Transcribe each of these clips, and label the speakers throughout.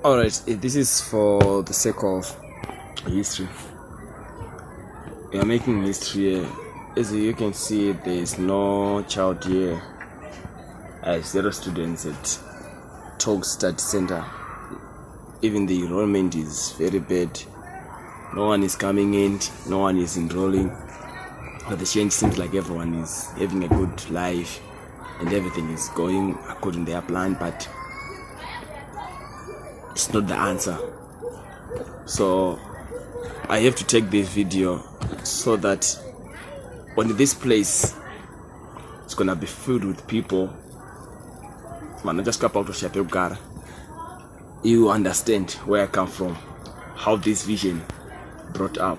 Speaker 1: Alright, this is for the sake of history. We are making history here. As you can see, there is no child here. 0 students at TOGS Study Center. Even the enrollment is very bad. No one is coming in, no one is enrolling. But the change seems like everyone is having a good life and everything is going according to their plan, but it's not the answer. So I have to take this video so that when this place is gonna be filled with people, you understand where I come from, how this vision brought up.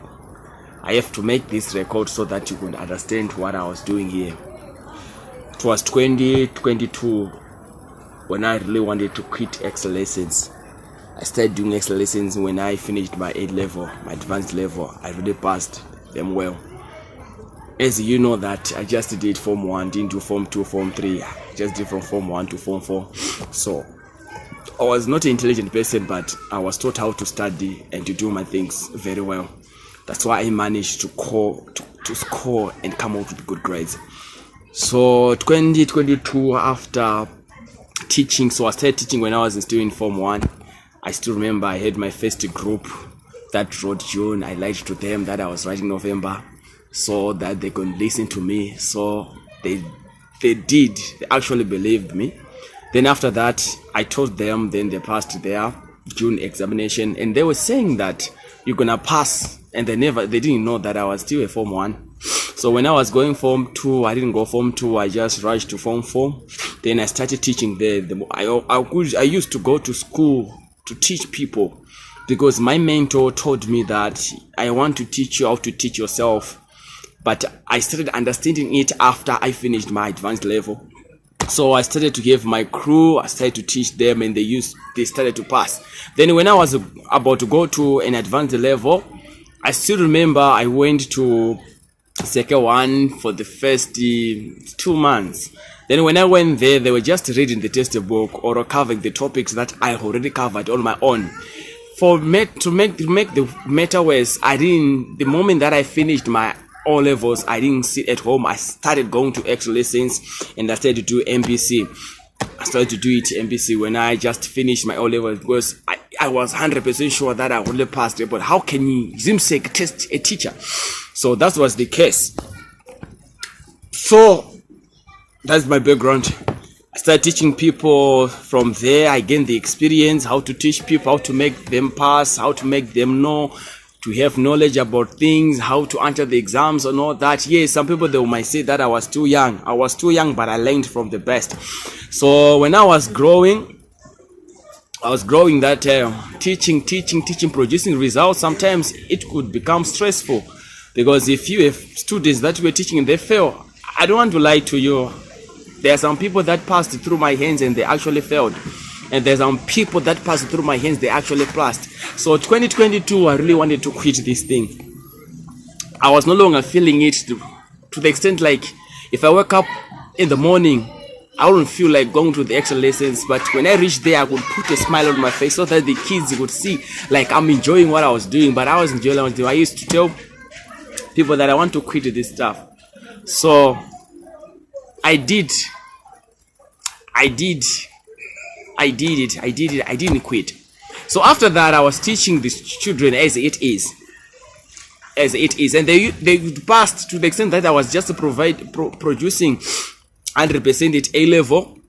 Speaker 1: I have to make this record so that you could understand what I was doing here. It was 2022 when I really wanted to quit Excel lessons. I started doing Excel lessons when I finished my 8 level, my advanced level. I really passed them well. As you know that I just did Form 1, didn't do Form 2, Form 3. I just did from Form 1 to Form 4. So I was not an intelligent person, but I was taught how to study and to do my things very well. That's why I managed to score and come out with good grades. So 2022, after teaching, so I started teaching when I was still in Form 1. I still remember I had my first group that wrote June. I lied to them that I was writing November so that they could listen to me. So they did. They actually believed me. Then after that, I told them, then they passed their June examination and they were saying that you're gonna pass, and they didn't know that I was still a Form 1. So when I was going Form 2, I didn't go Form 2, I just rushed to Form 4. Then I started teaching there. I used to go to school to teach people because my mentor told me that I want to teach you how to teach yourself. But I started understanding it after I finished my advanced level. So I started to give my crew, I started to teach them, and they started to pass. Then when I was about to go to an advanced level, I still remember I went to second one for the first 2 months. Then when I went there, they were just reading the textbook or covering the topics that I already covered on my own. To make the matter worse, the moment that I finished my O levels, I didn't sit at home. I started going to Excel lessons and I started to do MBC. I started to do it MBC when I just finished my O levels because I was 100% sure that I would really pass it. But how can you Zimsek test a teacher? So that was the case. So that's my background. I started teaching people. From there, I gained the experience, how to teach people, how to make them pass, how to make them know, to have knowledge about things, how to answer the exams and all that. Yes, some people, they might say that I was too young. I was too young, but I learned from the best. So when I was growing that teaching, producing results, sometimes it could become stressful. Because if you have students that you were teaching and they fail, I don't want to lie to you. There are some people that passed through my hands and they actually failed. And there's some people that passed through my hands, they actually passed. So 2022, I really wanted to quit this thing. I was no longer feeling it to the extent like if I wake up in the morning, I wouldn't feel like going to the Excel lessons. But when I reached there, I could put a smile on my face so that the kids would see like I'm enjoying what I was doing. But I was enjoying what I was doing. I used to tell people that I want to quit this stuff. So I did it. I didn't quit. So after that, I was teaching these children as it is, and they passed to the extent that I was just producing 100% at A level,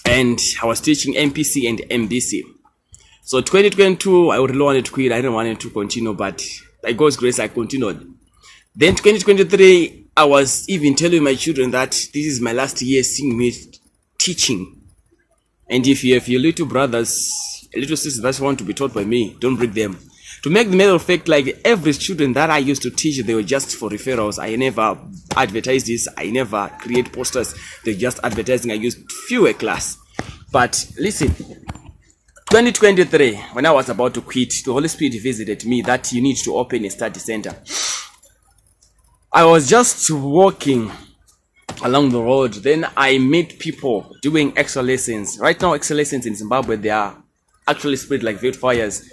Speaker 1: and I was teaching MPC and MBC. So 2022, I really wanted to quit. I didn't want to continue, but by God's grace, I continued. Then 2023, I was even telling my children that this is my last year seeing me teaching. And if you have your little brothers, little sisters that want to be taught by me, don't bring them. To make the matter of fact, like every student that I used to teach, they were just for referrals. I never advertised this. I never create posters. They're just advertising. I used fewer class. But listen, 2023, when I was about to quit, the Holy Spirit visited me that you need to open a study center. I was just walking along the road. Then I met people doing Excel lessons. Right now, Excel lessons in Zimbabwe, they are actually spread like wildfires.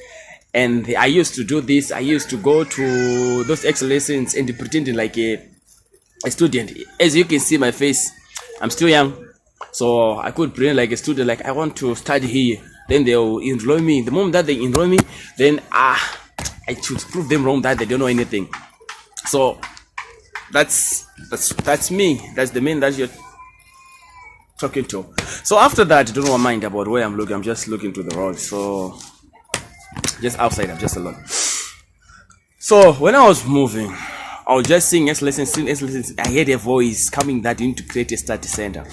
Speaker 1: And I used to do this. I used to go to those Excel lessons and pretending like a student. As you can see my face, I'm still young, so I could pretend like a student, like I want to study here. Then they'll enroll me. The moment that they enroll me, then I should prove them wrong that they don't know anything. So that's me. That's the man that you're talking to. So after that, don't mind about where I'm looking. I'm just looking to the road. So just outside, I'm just alone. So when I was moving, I was just seeing lessons. I heard a voice coming that you need to create a study center.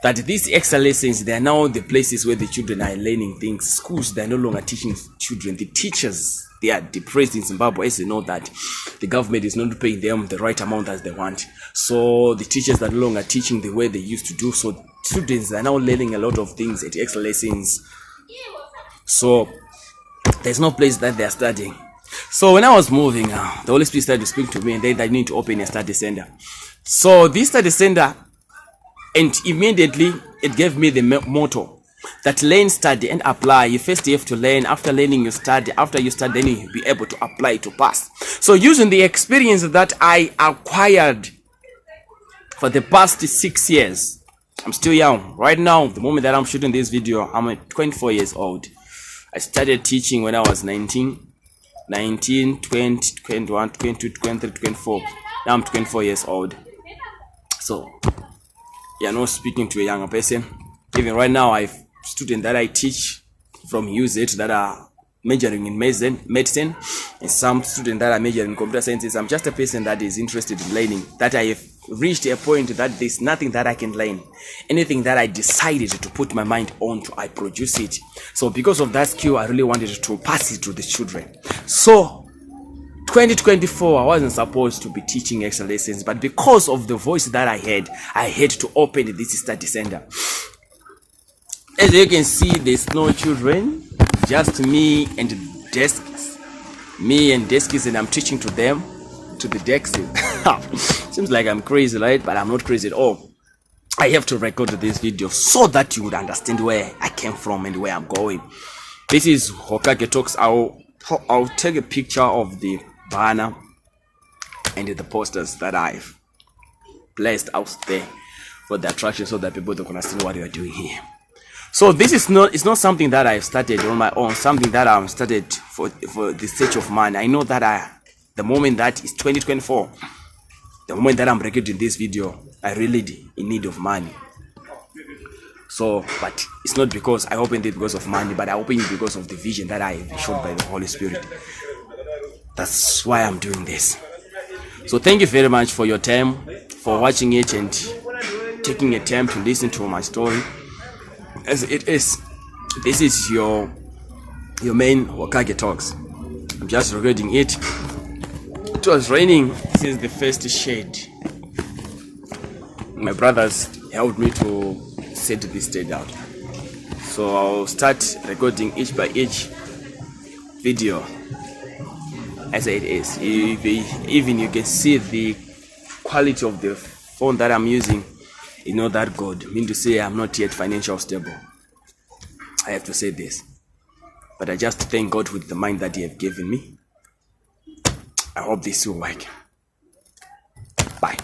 Speaker 1: That these extra lessons, they are now the places where the children are learning things. Schools, they are no longer teaching children. The teachers, they are depressed in Zimbabwe, as they know that the government is not paying them the right amount as they want. So the teachers are no longer teaching the way they used to do. So students are now learning a lot of things at extra lessons. So there's no place that they are studying. So when I was moving, the Holy Spirit started to speak to me, and then I need to open a study center. So this study center, and immediately it gave me the motto that learn, study, and apply. You first have to learn. After learning, you study. After you study, then you'll be able to apply to pass. So using the experience that I acquired for the past 6 years, I'm still young. Right now, the moment that I'm shooting this video, I'm 24 years old. I started teaching when I was 19, 20, 21, 22, 23, 24. Now I'm 24 years old. So you're not speaking to a younger person. Even right now, I have students that I teach from UZ that are majoring in medicine, and some students that are majoring in computer sciences. I'm just a person that is interested in learning, that I have reached a point that there's nothing that I can learn. Anything that I decided to put my mind on to, I produce it. So because of that skill, I really wanted to pass it to the children. So 2024, I wasn't supposed to be teaching extra lessons, but because of the voice that I had to open this study center. As you can see, there's no children, just me and desks. And I'm teaching to them, to the desks. Seems like I'm crazy, right? But I'm not crazy at all. I have to record this video so that you would understand where I came from and where I'm going. This is Hokage Talks. I'll take a picture of the banner and the posters that I've placed out there for the attraction, so that people can see what you are doing here. So this is it's not something that I've started on my own, something that I've started for the sake of money. I know that the moment that is 2024, the moment that I'm recording this video, I really in need of money. So, but it's not because I opened it because of money, but I opened it because of the vision that I have shown by the Holy Spirit. That's why I'm doing this. So thank you very much for your time, for watching it and taking a time to listen to my story. As it is, this is your main Hokage Talks. I'm just recording it. It was raining since the first shade. My brothers helped me to set this stage out. So I'll start recording each by each video as it is. Even you can see the quality of the phone that I'm using. You know that good. I mean to say I'm not yet financially stable. I have to say this. But I just thank God with the mind that He has given me. I hope this will work. Bye.